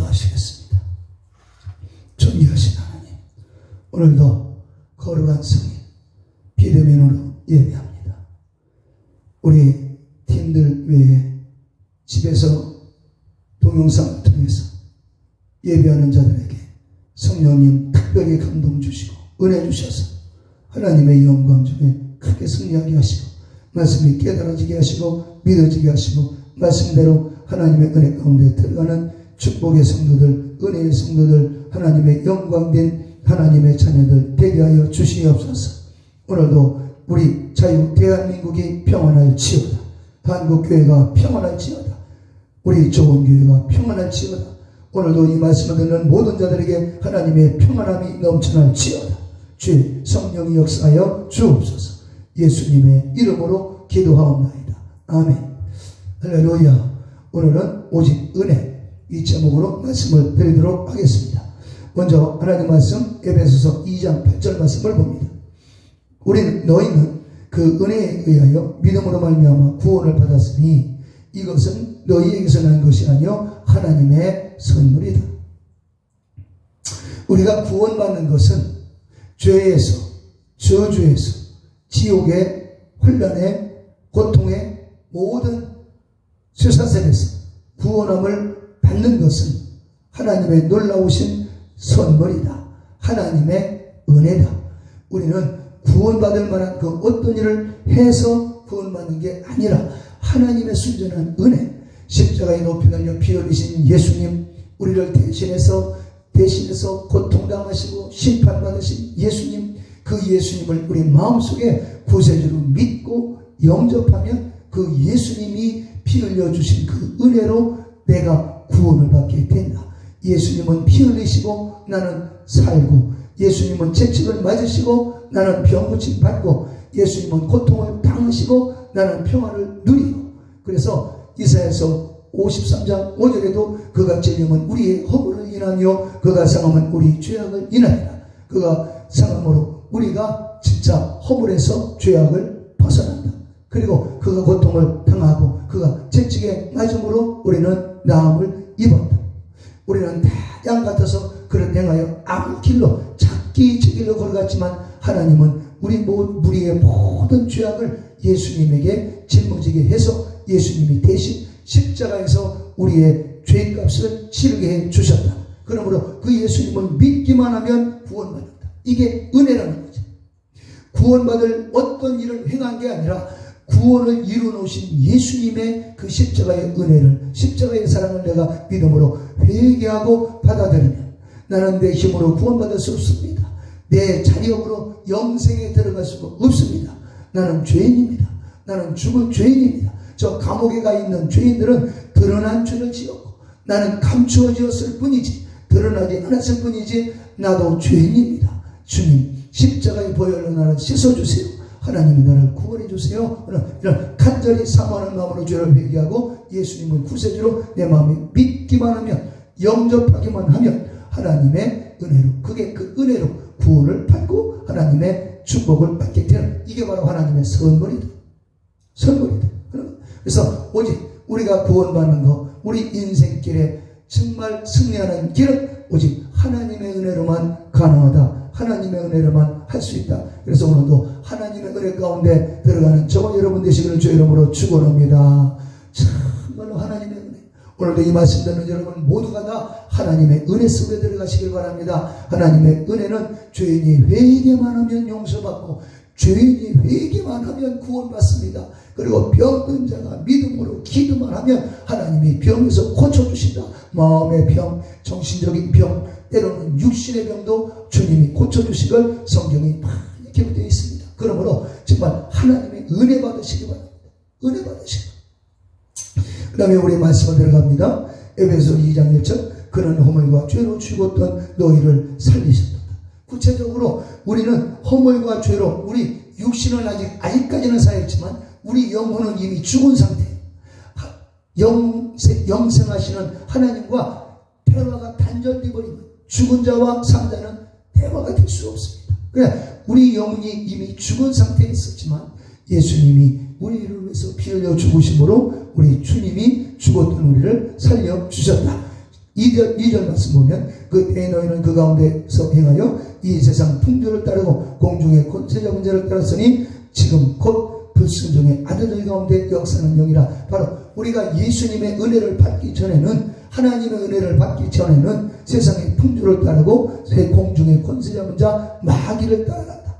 기도하시겠습니다. 존귀하신 하나님, 오늘도 거룩한 성인 비대면으로 예배합니다. 우리 팀들 외에 집에서 동영상을 통해서 예배하는 자들에게 성령님 특별히 감동 주시고 은혜 주셔서 하나님의 영광 중에 크게 승리하게 하시고 말씀이 깨달아지게 하시고 믿어지게 하시고 말씀대로 하나님의 은혜 가운데 들어가는 축복의 성도들, 은혜의 성도들, 하나님의 영광된 하나님의 자녀들 되게 하여 주시옵소서. 오늘도 우리 자유 대한민국이 평안할지어다. 한국교회가 평안할지어다. 우리 좋은 교회가 평안할지어다. 오늘도 이 말씀을 듣는 모든 자들에게 하나님의 평안함이 넘쳐날지어다. 주의 성령이 역사하여 주옵소서. 예수님의 이름으로 기도하옵나이다. 아멘. 할렐루야. 오늘은 오직 은혜, 이 제목으로 말씀을 드리도록 하겠습니다. 먼저 하나님 말씀 에베소서 2장 8절 말씀을 봅니다. 너희는 그 은혜에 의하여 믿음으로 말미암아 구원을 받았으니 이것은 너희에게서 난 것이 아니요 하나님의 선물이다. 우리가 구원받는 것은 죄에서, 저주에서, 지옥의 혼란의 고통의 모든 쇠사슬에서 구원함을 받는 것은 하나님의 놀라우신 선물이다. 하나님의 은혜다. 우리는 구원받을 만한 그 어떤 일을 해서 구원받는 게 아니라 하나님의 순전한 은혜, 십자가에 높이 달려 피 흘리신 예수님, 우리를 대신해서 고통당하시고 심판받으신 예수님, 그 예수님을 우리 마음속에 구세주로 믿고 영접하면 그 예수님이 피 흘려주신 그 은혜로 내가 구원을 받게 된다. 예수님은 피 흘리시고 나는 살고, 예수님은 채찍을 맞으시고 나는 병고침 받고, 예수님은 고통을 당하시고 나는 평안을 누리고. 그래서 이사야서 53장 5절에도 그가 찔림은 우리의 허물을 인하며 그가 상함은 우리 죄악을 인하리라. 그가 상함으로 우리가 진짜 허물에서 죄악을 벗어난다. 그리고 그가 고통을 당하고 그가 채찍에 맞음으로 우리는 나음을 입었다. 우리는 다 양 같아서 그를 행하여 아무 길로 작기 저 길로 걸어갔지만 하나님은 우리의 모든 죄악을 예수님에게 짊어지게 해서 예수님이 대신 십자가에서 우리의 죄값을 치르게 해 주셨다. 그러므로 그 예수님을 믿기만 하면 구원받는다. 이게 은혜라는 거죠. 구원받을 어떤 일을 행한 게 아니라 구원을 이루어놓으신 예수님의 그 십자가의 은혜를, 십자가의 사랑을 내가 믿음으로 회개하고 받아들이면 나는 내 힘으로 구원받을 수 없습니다. 내 자력으로 영생에 들어갈 수가 없습니다. 나는 죄인입니다. 나는 죽을 죄인입니다. 저 감옥에 가 있는 죄인들은 드러난 죄를 지었고 나는 감추어지었을 뿐이지, 드러나지 않았을 뿐이지, 나도 죄인입니다. 주님, 십자가의 보혈로 나를 씻어주세요. 하나님이 나를 구원해 주세요. 이런 간절히 사모하는 마음으로 죄를 회개하고 예수님을 구세주로 내 마음에 믿기만 하면, 영접하기만 하면 하나님의 은혜로, 그게 그 은혜로 구원을 받고 하나님의 축복을 받게 되는, 이게 바로 하나님의 선물이다. 선물이다. 그래서 오직 우리가 구원받는 거, 우리 인생길에 정말 승리하는 길은 오직 하나님의 은혜로만 가능하다. 하나님의 은혜로만 할 수 있다. 그래서 오늘도 하나님의 은혜 가운데 들어가는 저와 여러분 되시기를 주 이름으로 축원합니다. 정말로 하나님의 은혜. 오늘도 이 말씀 듣는 여러분 모두가 다 하나님의 은혜 속에 들어가시길 바랍니다. 하나님의 은혜는 죄인이 회개만 하면 용서받고 죄인이 회개만 하면 구원받습니다. 그리고 병든 자가 믿음으로 기도만 하면 하나님이 병에서 고쳐주신다. 마음의 병, 정신적인 병, 때로는 육신의 병도 주님이 고쳐주시걸 성경이 많이 기록되어 있습니다. 그러므로 정말 하나님의 은혜 받으시기 바랍니다. 은혜 받으시기 바랍니다. 그 다음에 우리 말씀을 들어갑니다. 에베소 2장 1절, 그는 허물과 죄로 죽었던 너희를 살리셨다. 구체적으로 우리는 허물과 죄로 우리 육신은 아직까지는 살아있지만 우리 영혼은 이미 죽은 상태예요. 영생하시는 하나님과 대화가 단절되어 버리면 죽은 자와 산자는 대화가 될 수 없습니다. 그래, 우리 영혼이 이미 죽은 상태에 있었지만 예수님이 우리를 위해서 피 흘려 죽으심으로 우리 주님이 죽었던 우리를 살려주셨다. 이 2절 말씀 보면 그때 너희는 그 가운데서 행하여 이 세상 풍조를 따르고 공중의 권세 잡은 자를 따랐으니 지금 곧 불순종의 아들들 가운데 역사는 영이라. 바로 우리가 예수님의 은혜를 받기 전에는, 하나님의 은혜를 받기 전에는 세상의 풍조를 따르고 공중의 권세 잡은 자 마귀를 따라간다.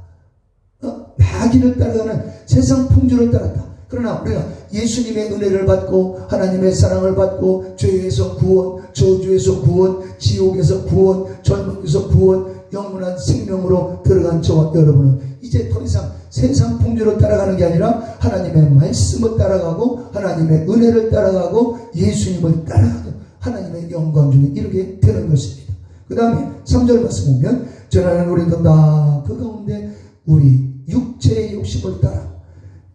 마귀를 따라가는 세상 풍조를 따랐다. 그러나 우리가 예수님의 은혜를 받고 하나님의 사랑을 받고 죄에서 구원, 저주에서 구원, 지옥에서 구원, 절망에서 구원, 영원한 생명으로 들어간 저와 여러분은 이제 더 이상 세상 풍조를 따라가는 게 아니라 하나님의 말씀을 따라가고 하나님의 은혜를 따라가고 예수님을 따라가고 하나님의 영광 중에 이르게 되는 것입니다. 그 다음에 3절 말씀 보면 전하는 우리도 다 그 가운데 우리 육체의 욕심을 따라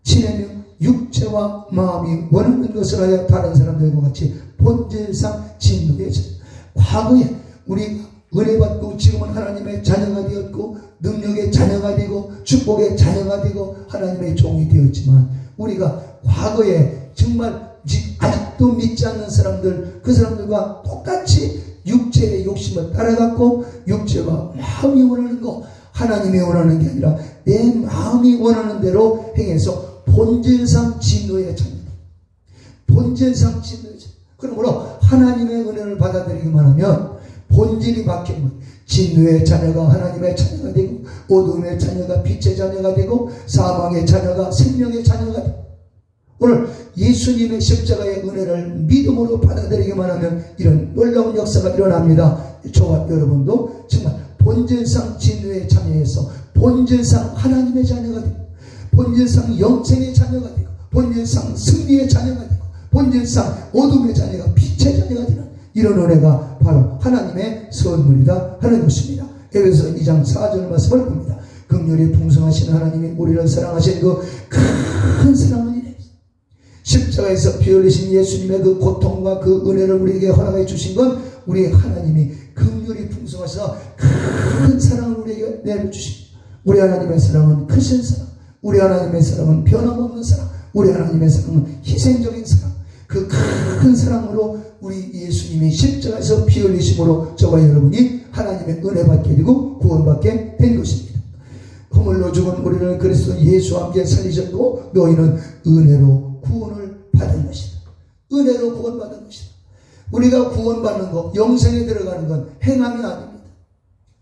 지내며 육체와 마음이 원하는 것을 하여 다른 사람들과 같이 본질상 진노에 젖어. 과거에 우리 은혜 받고 지금은 하나님의 자녀가 되었고 능력의 자녀가 되고 축복의 자녀가 되고 하나님의 종이 되었지만 우리가 과거에 정말 아직도 믿지 않는 사람들, 그 사람들과 똑같이 육체의 욕심을 따라갔고 육체와 마음이 원하는 거, 하나님이 원하는 게 아니라 내 마음이 원하는 대로 행해서 본질상 진노에 찹니다. 본질상 진노에 찹니다. 그러므로 하나님의 은혜를 받아들이기만 하면 본질이 바뀌면 진노의 자녀가 하나님의 자녀가 되고 어둠의 자녀가 빛의 자녀가 되고 사망의 자녀가 생명의 자녀가 되고, 오늘 예수님의 십자가의 은혜를 믿음으로 받아들이기만 하면 이런 놀라운 역사가 일어납니다. 저와 여러분도 정말 본질상 진노의 자녀에서 본질상 하나님의 자녀가 되고 본질상 영생의 자녀가 되고 본질상 승리의 자녀가 되고 본질상 어둠의 자녀가 빛의 자녀가 되는 이런 은혜가 바로 하나님의 선물이다 하는 것입니다. 에베소 2장 4절 말씀을 봅니다. 긍휼이 풍성하신 하나님이 우리를 사랑하신 그 큰 사랑은 이래. 십자가에서 피 흘리신 예수님의 그 고통과 그 은혜를 우리에게 허락해 주신 건 우리 하나님이 긍휼이 풍성하셔서 큰 사랑을 우리에게 내려주십니다. 우리 하나님의 사랑은 크신 사랑, 우리 하나님의 사랑은 변함없는 사랑, 우리 하나님의 사랑은 희생적인 사랑, 그 큰 사랑으로 우리 예수님이 십자가에서 피 흘리심으로 저와 여러분이 하나님의 은혜 받게 되고 구원받게 된 것입니다. 허물로 죽은 우리를 그리스도 예수와 함께 살리셨고 너희는 은혜로 구원을 받은 것이다. 은혜로 구원받은 것이다. 우리가 구원받는 것, 영생에 들어가는 건 행함이 아닙니다.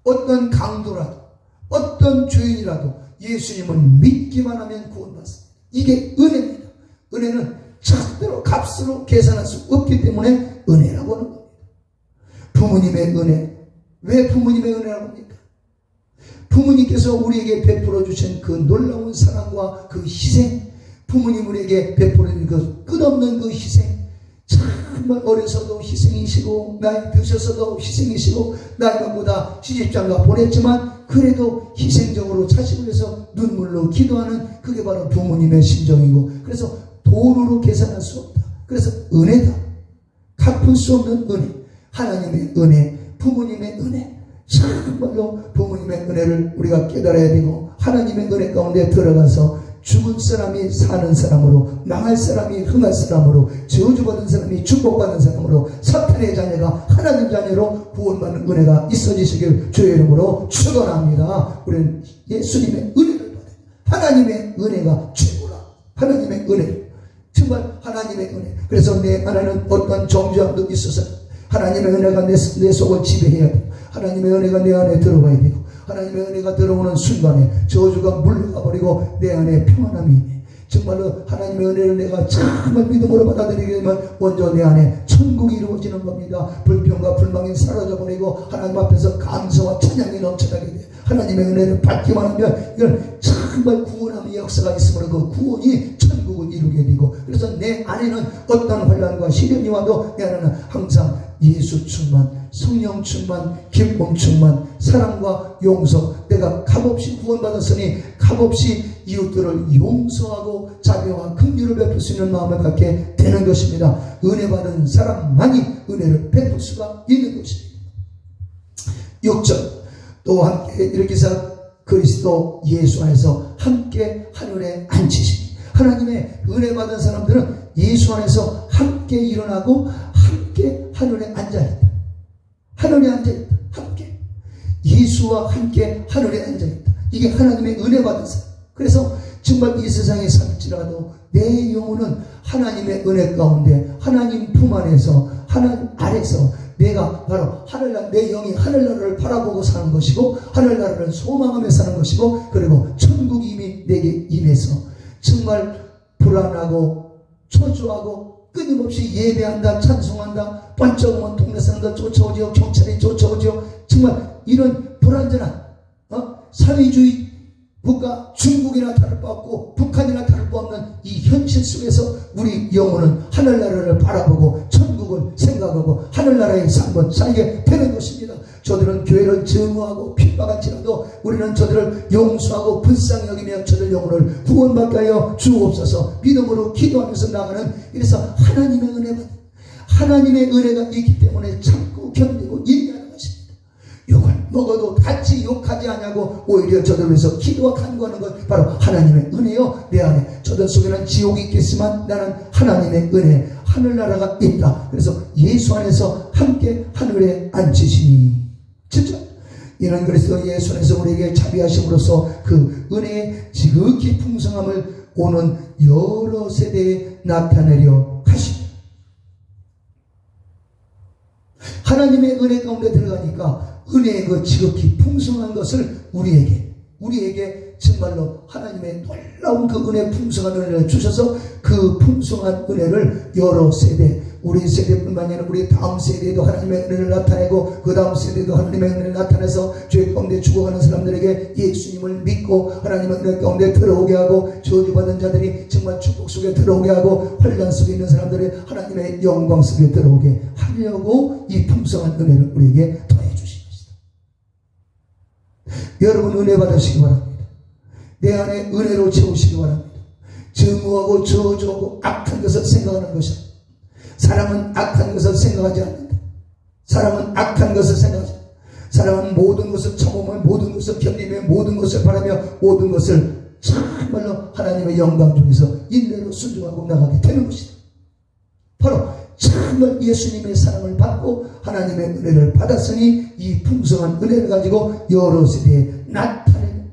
어떤 강도라도 어떤 죄인이라도 예수님을 믿기만 하면 구원받습니다. 이게 은혜입니다. 은혜는 절대로 값으로 계산할 수 없기 때문에 은혜라고 하는 겁니다. 부모님의 은혜. 왜 부모님의 은혜라고 합니까? 부모님께서 우리에게 베풀어 주신 그 놀라운 사랑과 그 희생, 부모님 우리에게 베풀어 주신 그 끝없는 그 희생, 정말 어려서도 희생이시고 나이 드셔서도 희생이시고 나이 먹보다 시집장가 보냈지만 그래도 희생적으로 자식을 위해서 눈물로 기도하는 그게 바로 부모님의 심정이고, 그래서 돈으로 계산할 수 없다. 그래서 은혜다. 갚을 수 없는 은혜, 하나님의 은혜, 부모님의 은혜, 정말로 부모님의 은혜를 우리가 깨달아야 되고 하나님의 은혜 가운데 들어가서 죽은 사람이 사는 사람으로, 망할 사람이 흥할 사람으로, 저주받은 사람이 축복받는 사람으로, 사탄의 자녀가 하나님 자녀로 구원받는 은혜가 있어지시길 주의 이름으로 축원합니다. 우리는 예수님의 은혜를 받아요. 하나님의 은혜가 최고라. 하나님의 은혜, 정말 하나님의 은혜. 그래서 내 안에는 어떤 정죄함도 있어서 하나님의 은혜가 내 속을 지배해야 돼요. 하나님의 은혜가 내 안에 들어가야 되고, 하나님의 은혜가 들어오는 순간에 저주가 물러가버리고 내 안에 평안함이 있네. 정말로 하나님의 은혜를 내가 정말 믿음으로 받아들이게 되면 먼저 내 안에 천국이 이루어지는 겁니다. 불평과 불망이 사라져버리고 하나님 앞에서 감사와 찬양이 넘쳐나게 돼. 하나님의 은혜를 받기만 하면 이건 정말 구원함의 역사가 있으므로 그 구원이 천국을 이루게 되고, 그래서 내 안에는 어떤 환난과 시련이 와도 내 안에는 항상 예수 충만, 성령 충만, 기쁨 충만, 사랑과 용서, 내가 값없이 구원받았으니 값없이 이웃들을 용서하고 자비와 긍휼을 베풀 수 있는 마음을 갖게 되는 것입니다. 은혜 받은 사람만이 은혜를 베풀 수가 있는 것입니다. 6절 또 함께 이렇게 해서 그리스도 예수 안에서 함께 하늘에 앉히시니, 하나님의 은혜 받은 사람들은 예수 안에서 함께 일어나고 함께 하늘에 앉아있다. 주와 함께 하늘에 앉아있다. 이게 하나님의 은혜 받은 사람. 그래서 정말 이 세상에 살지라도 내 영혼은 하나님의 은혜 가운데 하나님 품 안에서 하나님 아래서 내가 바로 하늘나라, 내 영이 하늘나라를 바라보고 사는 것이고 하늘나라를 소망하며 사는 것이고 그리고 천국이 이미 내게 임해서 정말 불안하고 초조하고 끊임없이 예배한다, 찬송한다, 반짝이면 동네 사람들 쫓아오지요, 경찰이 쫓아오지요. 정말 이런 불안전한 사회주의 국가 중국이나 다를 바 없고 북한이나 다를 바 없는 이 현실 속에서 우리 영혼은 하늘나라를 바라보고 천국을 생각하고 하늘나라에 살게 되는 것입니다. 저들은 교회를 증오하고 핍박할지라도 우리는 저들을 용서하고 불쌍히 여기며 저들 영혼을 구원받게 하여 주옵소서. 믿음으로 기도하면서 나가는, 이래서 하나님의 하나님의 은혜가 있기 때문에 참고 견디고 인내하는 것입니다. 욕을 먹어도 같이 욕하지 않냐고 오히려 저들 위해서 기도와 간구하는 것, 바로 하나님의 은혜요. 내 안에 저들 속에는 지옥이 있겠지만 나는 하나님의 은혜, 하늘나라가 있다. 그래서 예수 안에서 함께 하늘에 앉히시니, 진짜 이는 그리스도 예수 안에서 우리에게 자비하심으로써 그 은혜의 지극히 풍성함을 오는 여러 세대에 나타내려 하시니, 하나님의 은혜 가운데 들어가니까 은혜의 그 지극히 풍성한 것을 우리에게 정말로 하나님의 놀라운 그 은혜, 풍성한 은혜를 주셔서 그 풍성한 은혜를 여러 세대, 우리 세대뿐만 아니라 우리 다음 세대에도 하나님의 은혜를 나타내고 그 다음 세대도 하나님의 은혜를 나타내서 죄 가운데 죽어가는 사람들에게 예수님을 믿고 하나님의 은혜 가운데 들어오게 하고, 저주받은 자들이 정말 축복 속에 들어오게 하고, 환난 속에 있는 사람들이 하나님의 영광 속에 들어오게 하려고 이 풍성한 은혜를 우리에게 더해 주신 것이다. 여러분 은혜 받으시기 바랍니다. 내 안에 은혜로 채우시기 바랍니다. 증오하고 저주하고 악한 것을 생각하는 것이다. 사람은 악한 것을 생각하지 않는다. 사람은 악한 것을 생각하지 않는다. 사람은 모든 것을 참으며 모든 것을 견디며 모든 것을 바라며 모든 것을 정말로 하나님의 영광 중에서 인내로 순종하고 나가게 되는 것이다. 바로 정말 예수님의 사랑을 받고 하나님의 은혜를 받았으니 이 풍성한 은혜를 가지고 여러 세대에 나타내는,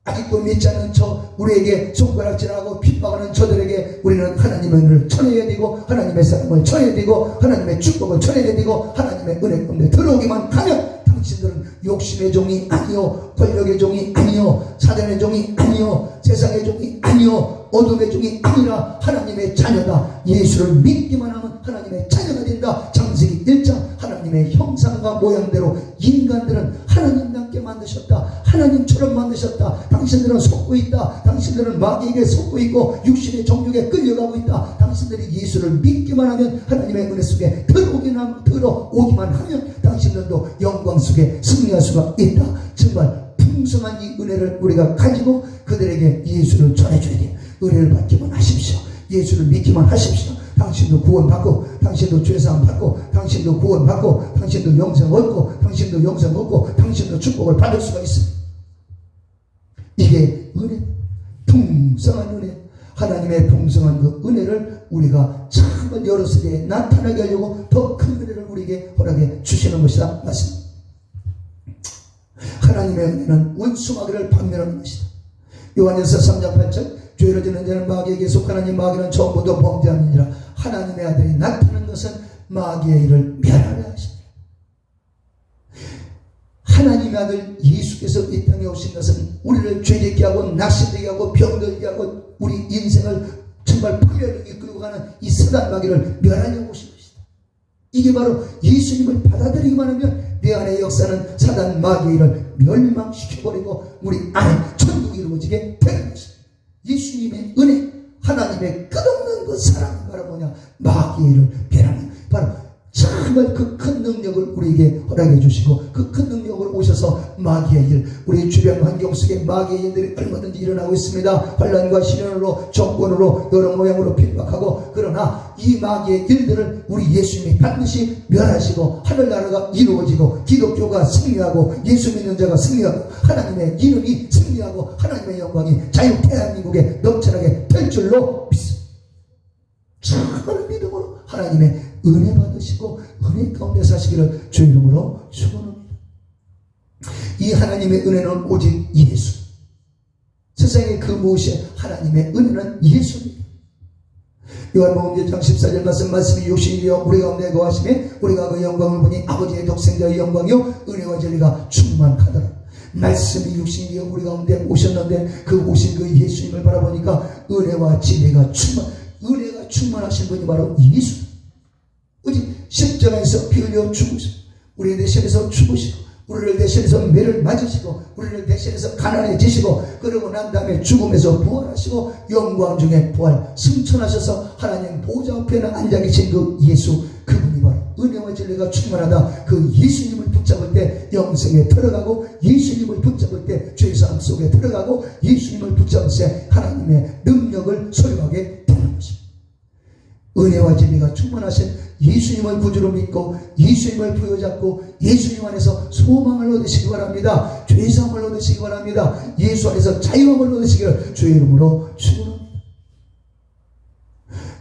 아직도 믿지 않는 우리에게 손가락질하고 핍박하는 저들에게 우리는 하나님의 은혜를 전해야 되고 하나님의 사랑을 전해야 되고 하나님의 축복을 전해야 되고 하나님의 은혜 가운데 들어오기만 하면 당신들은 욕심의 종이 아니요, 권력의 종이 아니요, 사단의 종이 아니요, 세상의 종이 아니요, 어둠의 종이 아니라 하나님의 자녀다. 예수를 믿기만 하면 하나님의 자녀가 된다. 창세기 1장 하나님의 형상과 모양대로 인간들은 하나님답게 만드셨다. 하나님처럼 만드셨다. 당신들은 속고 있다. 당신들은 마귀에게 속고 있고 육신의 정욕에 끌려가고 있다. 당신들이 예수를 믿기만 하면 하나님의 은혜 속에 들어오기만 하면 당신들도 영광 속에 승리할 수가 있다. 정말 풍성한 이 은혜를 우리가 가지고 그들에게 예수를 전해줘야 돼요. 은혜를 받기만 하십시오. 예수를 믿기만 하십시오. 당신도 구원받고, 당신도 죄사함 받고, 당신도 구원받고, 당신도 영생 얻고, 당신도 영생 얻고, 당신도 축복을 받을 수가 있습니다. 이게 은혜, 풍성한 은혜, 하나님의 풍성한 그 은혜를 우리가 정말 여러 세대에 나타나게 하려고 더 큰 은혜를 우리에게 허락해 주시는 것이다 맞습니다. 하나님의 은혜는 원수마귀를 박멸하는 것이다. 요한일서 3장 8절, 죄를 짓는 자는 마귀에게 속하나니 마귀는 처음부터 범죄함이니라. 하나님의 아들이 나타난 것은 마귀의 일을 멸하려 하십니다. 하나님의 아들 예수께서 이 땅에 오신 것은 우리를 죄짓게 하고 낙심되게 하고 병들게 하고 우리 인생을 정말 파멸로 이끌고 가는 이 사단 마귀를 멸하려고 오신 것이다. 이게 바로 예수님을 받아들이기만 하면 내 안의 역사는 사단 마귀의 일을 멸망시켜버리고 우리 안에 천국이 이루어지게 되는 것입니다. 예수님의 은혜, 하나님의 끝없는 그 사랑, 바로 뭐냐, 마귀의 일을 멸하는, 바로 정말 그 큰 능력을 우리에게 허락해 주시고 그 큰 능력으로 오셔서 마귀의 일, 우리 주변 환경 속에 마귀의 일들이 얼마든지 일어나고 있습니다. 환난과 시련으로, 정권으로, 여러 모양으로 핍박하고, 그러나 이 마귀의 일들을 우리 예수님이 반드시 멸하시고 하늘나라가 이루어지고 기독교가 승리하고 예수 믿는 자가 승리하고 하나님의 이름이 승리하고 하나님의 영광이 자유 대한민국에 넘쳐나게 될 줄로 믿습니다. 정말 믿음으로 하나님의 은혜 받으시고 은혜 가운데 사시기를 주 이름으로 축원합니다. 이 하나님의 은혜는 오직 예수. 세상에 그 무엇이 하나님의 은혜는 예수입니다. 요한복음 1장 14절 말씀이 육신이여 우리 가운데 거하심에 우리가 그 영광을 보니 아버지의 독생자의 영광이요 은혜와 진리가 충만하더라. 말씀이 육신이여 우리 가운데 오셨는데 그 오신 그 예수님을 바라보니까 은혜와 진리가 은혜가 충만하신 분이 바로 예수. 오직 십자가에서 피 흘려 죽으시고 우리 대신해서 죽으시고 우리를 대신해서 매를 맞으시고 우리를 대신해서 가난해지시고 그러고 난 다음에 죽음에서 부활하시고 영광 중에 부활 승천하셔서 하나님 보좌 앞에는 앉아 계신 그 예수, 그분이 바로 은혜와 진리가 충만하다. 그 예수님을 붙잡을 때 영생에 들어가고 예수님을 붙잡을 때 죄사함 속에 들어가고 예수님을 붙잡을 때 하나님의 능력을 소유하게 되는 것입니다. 은혜와 진리가 충만하신 예수님을 구주로 믿고 예수님을 부여잡고 예수님 안에서 소망을 얻으시기 바랍니다. 죄사함을 얻으시기 바랍니다. 예수 안에서 자유함을 얻으시기를 주의 이름으로 축원합니다.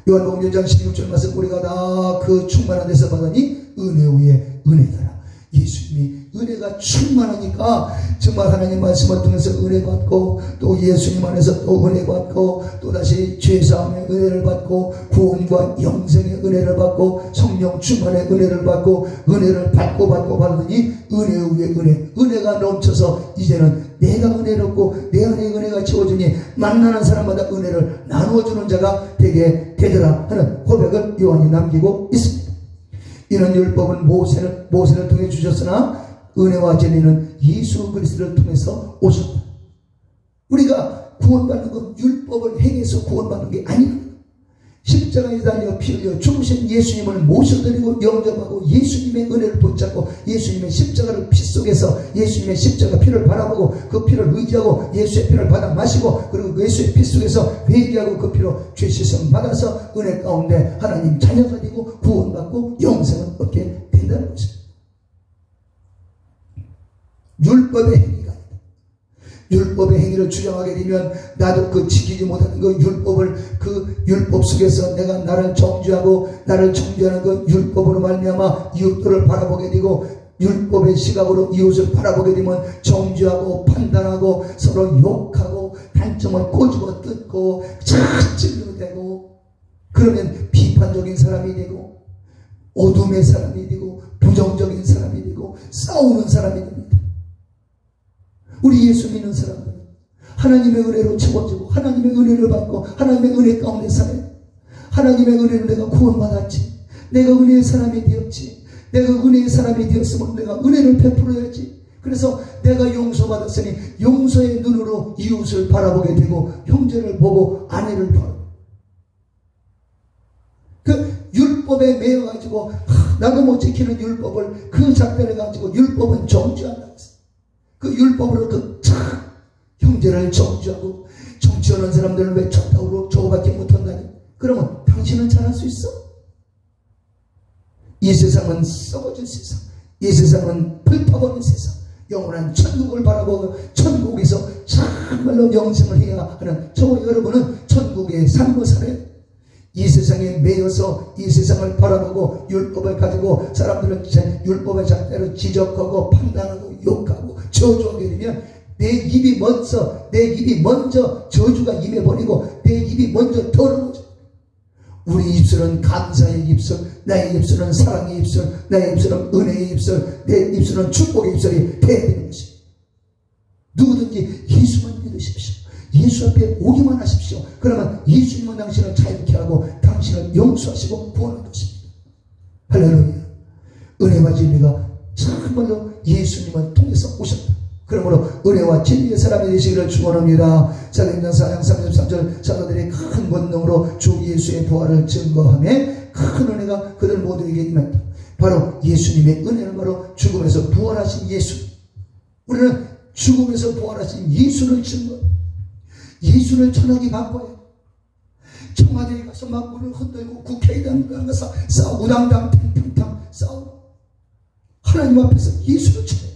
요한복음 1장 16절 말씀 우리가 다 그 충만한 데서 받으니 은혜 위에 은혜더라. 예수님이 은혜가 충만하니까 정말 하나님 말씀을 통해서 은혜 받고 또 예수님 안에서 또 은혜 받고 또다시 죄사함의 은혜를 받고 구원과 영생의 은혜를 받고 성령 충만의 은혜를 받고 은혜를 받고 받으니 은혜 위에 은혜가 넘쳐서 이제는 내가 은혜롭고 내 안에 은혜가 채워주니 만나는 사람마다 은혜를 나누어주는 자가 되게 되더라 하는 고백을 요한이 남기고 있습니다. 이는 율법은 모세를 통해 주셨으나 은혜와 진리는 예수 그리스도를 통해서 오셨다. 우리가 구원받는 건 율법을 행해서 구원받는 게 아니야. 십자가에 달려 피 흘려 죽으신 예수님을 모셔드리고 영접하고 예수님의 은혜를 붙잡고 예수님의 십자가를 피 속에서 예수님의 십자가 피를 바라보고 그 피를 의지하고 예수의 피를 받아 마시고 그리고 예수의 피 속에서 회개하고 그 피로 죄 씻음 받아서 은혜 가운데 하나님 자녀가 되고 구원받고 영생을 얻게 된다는 것입니다. 율법의 행위가 아니다. 율법의 행위를 주장하게 되면 나도 그 지키지 못하는 그 율법 속에서 내가 나를 정죄하고 나를 정죄하는 그 율법으로 말미암아 이웃들을 바라보게 되고 율법의 시각으로 이웃을 바라보게 되면 정죄하고 판단하고 서로 욕하고 단점을 꼬집어 뜯고 자책으로 되고 그러면 비판적인 사람이 되고 어둠의 사람이 되고 부정적인 사람이 되고 싸우는 사람이 됩니다. 우리 예수 믿는 사람들은 하나님의 은혜로 채워지고 하나님의 은혜를 받고 하나님의 은혜 가운데 살아요. 하나님의 은혜로 내가 구원받았지. 내가 은혜의 사람이 되었지. 내가 은혜의 사람이 되었으면 내가 은혜를 베풀어야지. 그래서 내가 용서받았으니 용서의 눈으로 이웃을 바라보게 되고 형제를 보고 아내를 바라보고 그 율법에 매여가지고 나도 못 지키는 율법을 그 작대를 가지고 율법은 정죄한다. 그 율법으로 형제를 정죄하고 정죄하는 사람들은 왜 쳤다고 저거밖에 못한다니? 그러면 당신은 잘할 수 있어? 이 세상은 썩어진 세상, 이 세상은 불타버린 세상, 영원한 천국을 바라보고 천국에서 정말로 영생을 해야 하는 저와 여러분은 천국의 삶을 살아야 돼. 이 세상에 매여서 이 세상을 바라보고 율법을 가지고 사람들은 율법의 잣대로 지적하고 판단하고 욕하고 저주하게 되면 내 입이 먼저 저주가 입에 버리고 내 입이 먼저 더러워져. 우리 입술은 감사의 입술, 나의 입술은 사랑의 입술, 나의 입술은 은혜의 입술, 내 입술은 축복의 입술이 돼야 되는 것입니다. 누구든지 예수만 믿으십시오. 예수 앞에 오기만 하십시오. 그러면 예수님은 당신을 자유케 하고 당신을 용서하시고 구원할 것입니다. 할렐루야. 은혜와 진리가 정말로 예수님을 통해서 오셨다. 그러므로 은혜와 진리의 사람이 되시기를 축원합니다. 사도행전 4장 33절 사도들이 큰 권능으로 주 예수의 부활을 증거하며 큰 은혜가 그들 모두에게 임했다. 바로 예수님의 은혜는 바로 죽음에서 부활하신 예수. 우리는 죽음에서 부활하신 예수를 증거합니다. 예수를 전하게 바꿔요. 청와대에 가서 막 문을 흔들고 국회의장 가서 싸우고 우당당 탕탕탕 싸우고 하나님 앞에서 예수를 전해요.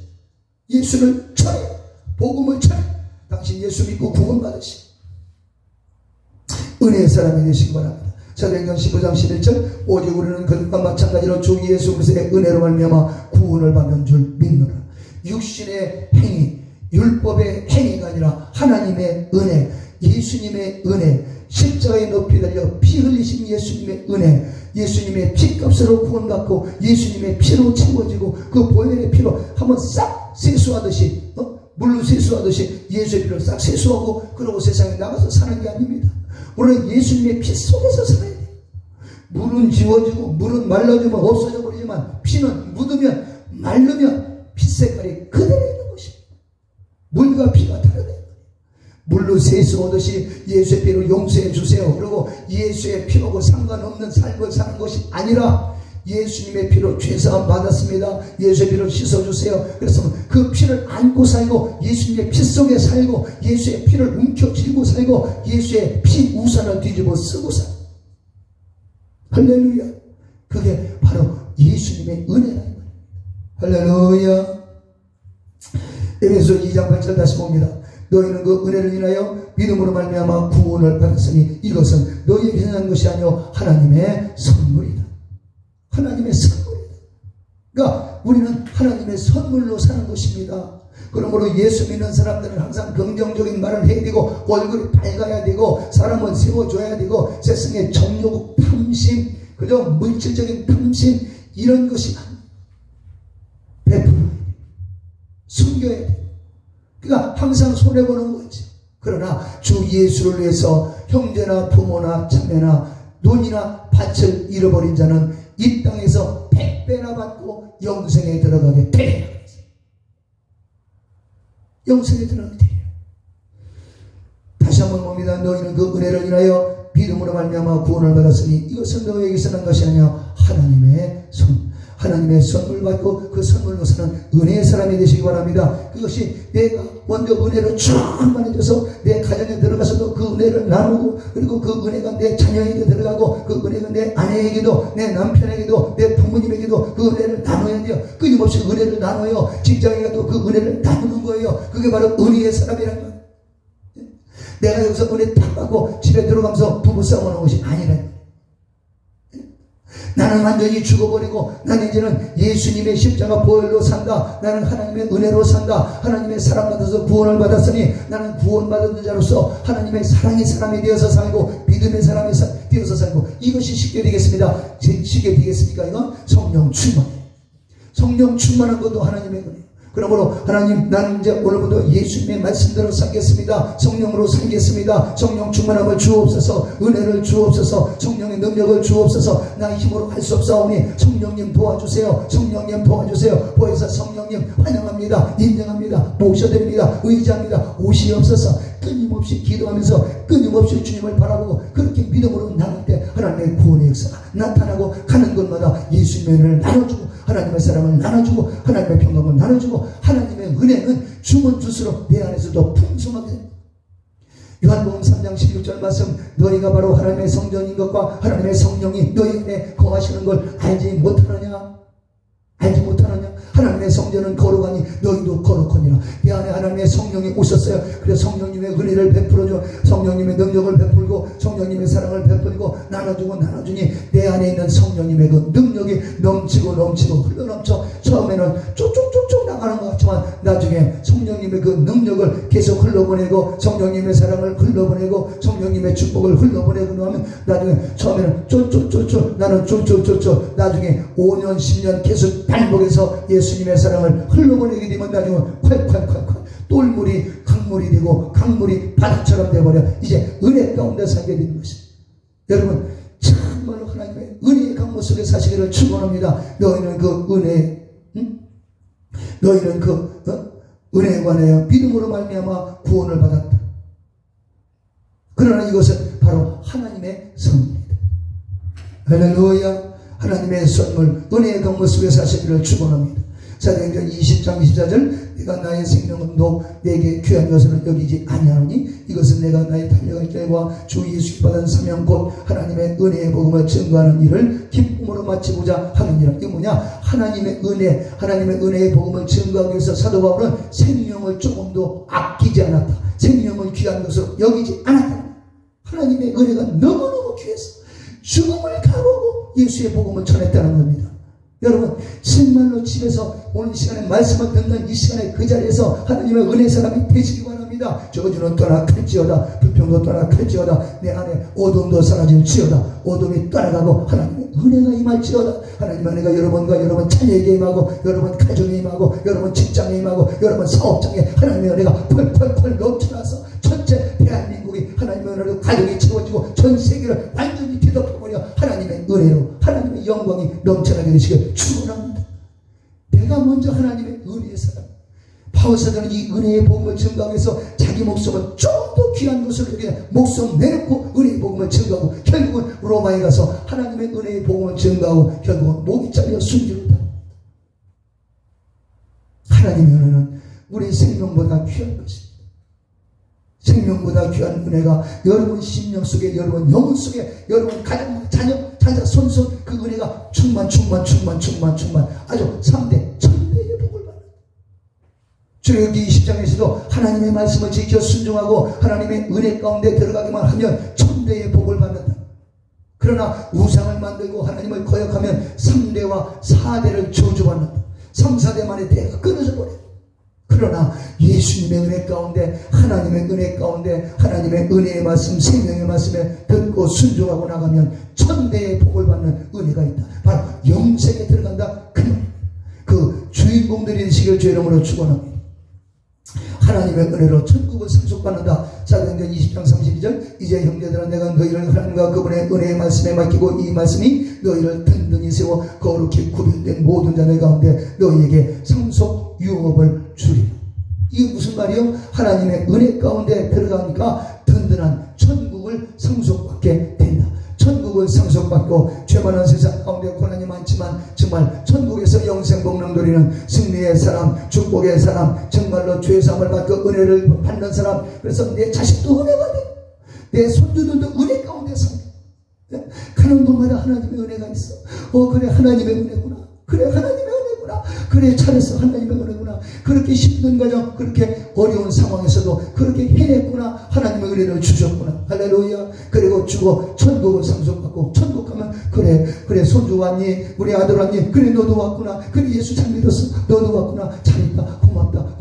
예수를 전해요. 복음을 전해요. 당신 예수 믿고 구원받으시 은혜의 사람이 되시기 바랍니다. 사도행전 15장 11절 오직 우리는 그들과 마찬가지로 주 예수 그리스도의 은혜로 말미암아 구원을 받는 줄 믿노라. 육신의 행위, 율법의 행위가 아니라 하나님의 은혜, 예수님의 은혜, 십자가에 높이 달려 피 흘리신 예수님의 은혜, 예수님의 피값으로 구원받고 예수님의 피로 채워지고 그 보혈의 피로 한번 싹 세수하듯이 물로 세수하듯이 예수의 피로 싹 세수하고 그러고 세상에 나가서 사는 게 아닙니다. 우리는 예수님의 피 속에서 살아야 돼요. 물은 지워지고 물은 말라지면 없어져 버리지만 피는 묻으면 마르면 피 색깔이 그대로 있는 것입니다. 물과 피가 다르다. 물로 세수하듯이 예수의 피로 용서해 주세요. 그리고 예수의 피하고 상관없는 삶을 사는 것이 아니라 예수님의 피로 죄사함 받았습니다. 예수의 피로 씻어주세요. 그래서 그 피를 안고 살고 예수님의 피 속에 살고 예수의 피를 움켜쥐고 살고 예수의 피 우산을 뒤집어 쓰고 살고, 할렐루야. 그게 바로 예수님의 은혜라는 거예요. 할렐루야. 에베소 2장 8절 다시 봅니다. 너희는 그 은혜를 인하여 믿음으로 말미암아 구원을 받았으니 이것은 너희에게 행한 것이 아니요 하나님의 선물이다. 하나님의 선물이다. 그러니까 우리는 하나님의 선물로 사는 것입니다. 그러므로 예수 믿는 사람들은 항상 긍정적인 말을 해야 되고 얼굴이 밝아야 되고 사람은 세워줘야 되고 세상의 정욕, 탐심, 그저 물질적인 탐심 이런 것이 베풀어야 돼. 숨겨야 돼. 그러니까 항상 손해보는 거지. 그러나 주 예수를 위해서 형제나 부모나 자매나 돈이나 밭을 잃어버린 자는 이 땅에서 100배나 받고 영생에 들어가게 돼. 영생에 들어가게 돼. 다시 한번 봅니다. 너희는 그 은혜를 인하여 믿음으로 말미암아 구원을 받았으니 이것은 너희에게서 난 것이 아니라 하나님의 손. 하나님의 선물 받고 그 선물로 사는 은혜의 사람이 되시기 바랍니다. 그것이 내가 먼저 은혜를 충만히 줘서 내 가정에 들어가서도 그 은혜를 나누고 그리고 그 은혜가 내 자녀에게 들어가고 그 은혜가 내 아내에게도 내 남편에게도 내 부모님에게도 그 은혜를 나눠야 돼요. 끊임없이 은혜를 나눠요. 직장에 가도 그 은혜를 나누는 거예요. 그게 바로 은혜의 사람이라는 거예요. 내가 여기서 은혜 딱 받고 집에 들어가면서 부부싸움 하는 것이 아니라 나는 완전히 죽어버리고 나는 이제는 예수님의 십자가 보혈로 산다. 나는 하나님의 은혜로 산다. 하나님의 사랑받아서 구원을 받았으니 나는 구원받은 자로서 하나님의 사랑의 사람이 되어서 살고 믿음의 사람이 되어서 살고 이것이 쉽게 되겠습니다. 쉽게 되겠습니까? 이건 성령 충만. 성령 충만한 것도 하나님의 은혜. 그러므로 하나님 나는 이제 오늘부터 예수님의 말씀대로 살겠습니다. 성령으로 살겠습니다. 성령 충만함을 주옵소서. 은혜를 주옵소서. 성령의 능력을 주옵소서. 나 힘으로 할 수 없사오니 성령님 도와주세요. 성령님 도와주세요. 보혜사 성령님 환영합니다. 인정합니다. 모셔드립니다. 의지합니다. 오시옵소서. 끊임없이 기도하면서 끊임없이 주님을 바라보고 그렇게 믿음으로 나갈 때 하나님의 구원의 역사가 나타나고 가는 곳마다 예수님의 은혜를 나눠주고 하나님의 사랑을 나눠주고 하나님의 평강을 나눠주고 하나님의 은혜는 주면 줄수록 내 안에서도 풍성하게 됩니다. 요한복음 3장 16절 말씀 너희가 바로 하나님의 성전인 것과 하나님의 성령이 너희 안에 거하시는 걸 알지 못하느냐? 알지 못하느냐? 하나님의 성전은 거룩하니 너희도 거룩하니라. 내 안에 하나님의 성령이 오셨어요. 그래서 성령님의 은혜를 베풀어줘. 성령님의 능력을 베풀고 성령님의 사랑을 베풀고 나눠주고 나눠주니 내 안에 있는 성령님의 그 능력이 넘치고 흘러넘쳐 처음에는 쭉쭉쭉쭉 나가는 것 같지만 나중에 성령님의 그 능력을 계속 흘러보내고 성령님의 사랑을 흘러보내고 성령님의 축복을 흘러보내고 나면 나중에 처음에는 쭉쭉쭉쭉 나는 쭉쭉쭉쭉 나중에 5년 10년 계속 반복해서 예수님의 사랑을 흘러보내게 되면 나중에 콸콸콸콸 똘물이 강물이 되고 강물이 바다처럼 되어버려 이제 은혜 가운데 살게 되는 것입니다. 여러분 정말로 하나님의 은혜의 강물 속에 사시기를 축원합니다. 너희는 그 은혜 너희는 그 은혜에 관하여 믿음으로 말미암아 구원을 받았다. 그러나 이것은 바로 하나님의 선물입니다. 할렐루야. 하나님의 선물 은혜의 강물 속에 사시기를 축원합니다. 사도행전 20장 24절 내가 나의 생명도 내게 귀한 것을 여기지 아니하노니 이것은 내가 나의 달려갈 길과 주 예수께 받은 사명 곧 하나님의 은혜의 복음을 증거하는 일을 기쁨으로 마치고자 하느니라. 이게 뭐냐? 하나님의 은혜, 하나님의 은혜의 복음을 증거하기 위해서 사도 바울은 생명을 조금도 아끼지 않았다. 생명을 귀한 것으로 여기지 않았다. 하나님의 은혜가 너무너무 귀해서 죽음을 가보고 예수의 복음을 전했다는 겁니다. 여러분 정말로 집에서 오늘 시간에 말씀을 듣는 이 시간에 그 자리에서 하나님의 은혜 사람이 되시기 바랍니다. 저주는 떠나갈지어다, 불평도 떠나갈지어다, 내 안에 어둠도 사라질지어다. 어둠이 떠나가고 하나님의 은혜가 임할지어다. 하나님의 은혜가 여러분과 여러분 자녀에게 임하고, 여러분 가정에 임하고, 여러분 직장에 임하고, 여러분 사업장에 하나님의 은혜가 펄펄펄 넘쳐나서 전체 대한민국이 하나님의 은혜로 가족이 채워지고 전 세계를 완전히 뒤덮어버려 하나님의 은혜로 하나님의 영광이 넘쳐나게 되시길 축원합니다. 내가 먼저 하나님의 은혜의 사람. 바울사도는 이 은혜의 복음을 증거하면서 자기 목숨을 좀 더 귀한 것으로 여기에 목숨 내놓고 은혜의 복음을 증거하고, 결국은 로마에 가서 하나님의 은혜의 복음을 증거하고 결국은 목이 잘려 순교를 당합니다. 하나님의 은혜는 우리 생명보다 귀한 것입니다. 생명보다 귀한 은혜가 여러분 심령 속에, 여러분 영혼 속에, 여러분 가정, 자녀, 자녀, 손손 그 은혜가 충만 아주 3대 천대의 복을 받는. 출애굽기 20장에서도 하나님의 말씀을 지켜 순종하고 하나님의 은혜 가운데 들어가기만 하면 천대의 복을 받는다. 그러나 우상을 만들고 하나님을 거역하면 3대와 4대를 저주받는다. 3, 4대 만에 대가 끊어져 버려요. 그러나 예수님의 은혜 가운데, 하나님의 은혜 가운데, 하나님의 은혜의 말씀, 생명의 말씀에 듣고 순종하고 나가면 천대의 복을 받는 은혜가 있다. 바로 영생에 들어간다. 그 주인공들이 되시길 주의 이름으로 축원합니다. 하나님의 은혜로 천국을 상속받는다. 사도행전 20장 32절 이제 형제들아 내가 너희를 하나님과 그분의 은혜의 말씀에 맡기고 이 말씀이 너희를 든든히 세워 거룩히 구별된 모든 자들 가운데 너희에게 상속 유업을 주리라. 이게 무슨 말이요? 하나님의 은혜 가운데 들어가니까 든든한 천국을 상속받게 된다. 천국을 상속받고 죄 많은 세상 가운데 고난이 많지만 정말 천국에서 영생 복락 누리는 승리의 사람, 축복의 사람, 정말로 죄 사함을 받고 은혜를 받는 사람. 그래서 내 자식도 은혜가 돼, 내 손주들도 은혜 가운데 산다. 가는 곳마다 하나님의 은혜가 있어. 그래 하나님의 은혜구나, 그래 하나님의 은혜구나, 그래 잘했어 하나님의 은혜구나. 그렇게 힘든 과정, 그렇게 어려운 상황에서도 그렇게 해냈구나. 하나님의 은혜를 주셨구나. 할렐루야. 그리고 주고 천국을 상속받고, 천국 가면 그래 손주 왔니, 우리 아들 왔니, 그래 너도 왔구나, 그래 예수 잘 믿었어, 너도 왔구나, 잘했다, 고맙다.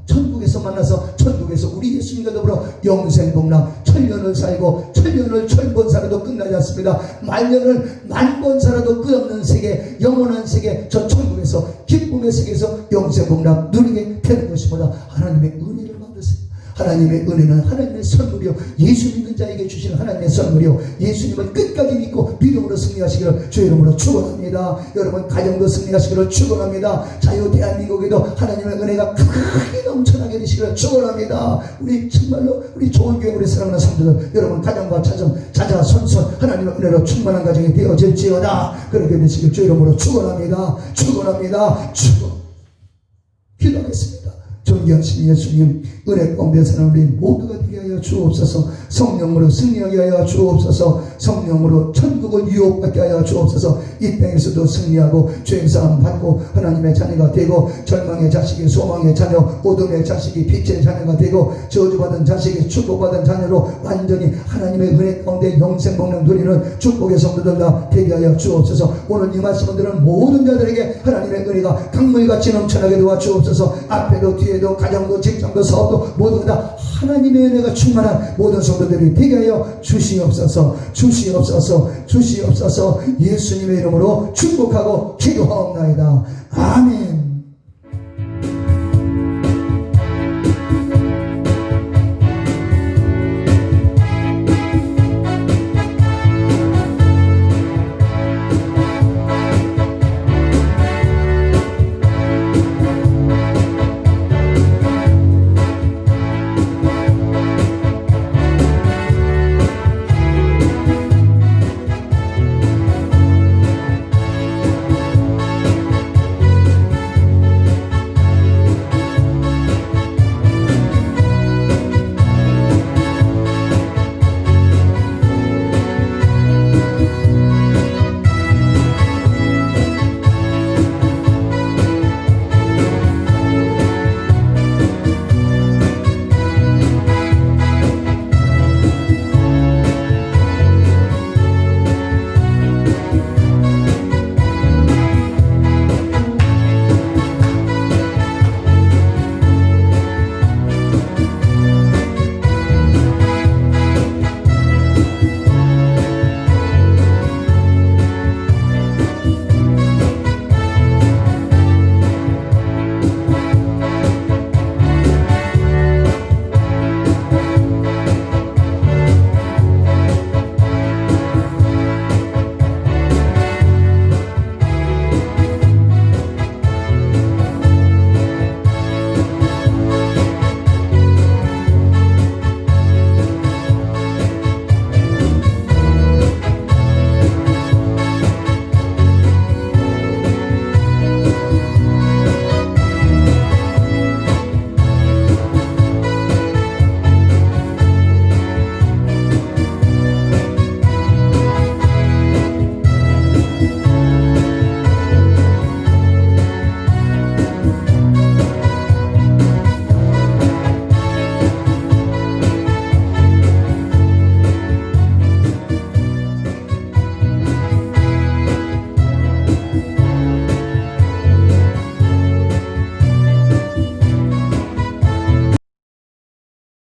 천국에서 만나서 천국에서 우리 예수님과 더불어 영생 복락 천년을 살고, 천년을 천번 살아도 끝나지 않습니다. 만년을 만번 살아도 끝없는 세계, 영원한 세계, 저 천국에서 기쁨의 세계에서 영생 복락 누리게 되는 것입니다. 하나님의 은혜를 받으세요. 하나님의 은혜는 하나님의 선물이요, 예수 믿는 자에게 주시는 하나님의 선물이요, 예수님을 끝까지 믿고 믿음으로 승리하시기를 주의 이름으로 축원합니다. 여러분 가정도 승리하시기를 축원합니다. 자유 대한민국에도 하나님의 은혜가 크게 넘쳐나게 되시기를 축원합니다. 우리 정말로 우리 좋은 교회, 우리 사랑하는 성도들, 여러분 가정과 자자 손손 하나님의 은혜로 충만한 가정이 되어질지어다. 그렇게 되시길 주의 이름으로 축원합니다. 기도하겠습니다. 존귀하신 예수님, 은혜 가운데 사는 우리 모두가 되게 하여 주옵소서. 성령으로 승리하게 하여 주옵소서. 성령으로 천국을 유혹받게 하여 주옵소서. 이 땅에서도 승리하고 죄사함 받고 하나님의 자녀가 되고, 절망의 자식이 소망의 자녀, 어둠의 자식이 빛의 자녀가 되고, 저주받은 자식이 축복받은 자녀로 완전히 하나님의 은혜 가운데 영생 복락 누리는 축복의 성도들 다 되게 하여 주옵소서. 오늘 이 말씀을 들은 모든 자들에게 하나님의 은혜가 강물같이 넘쳐나게 도와주옵소서. 앞에도 뒤에도 가정도 직장도 사업도 모두 다 하나님의 은혜가 충만한 모든 성도들이 되게 하여 주시옵소서. 예수님의 이름으로 축복하고 기도하옵나이다. 아멘.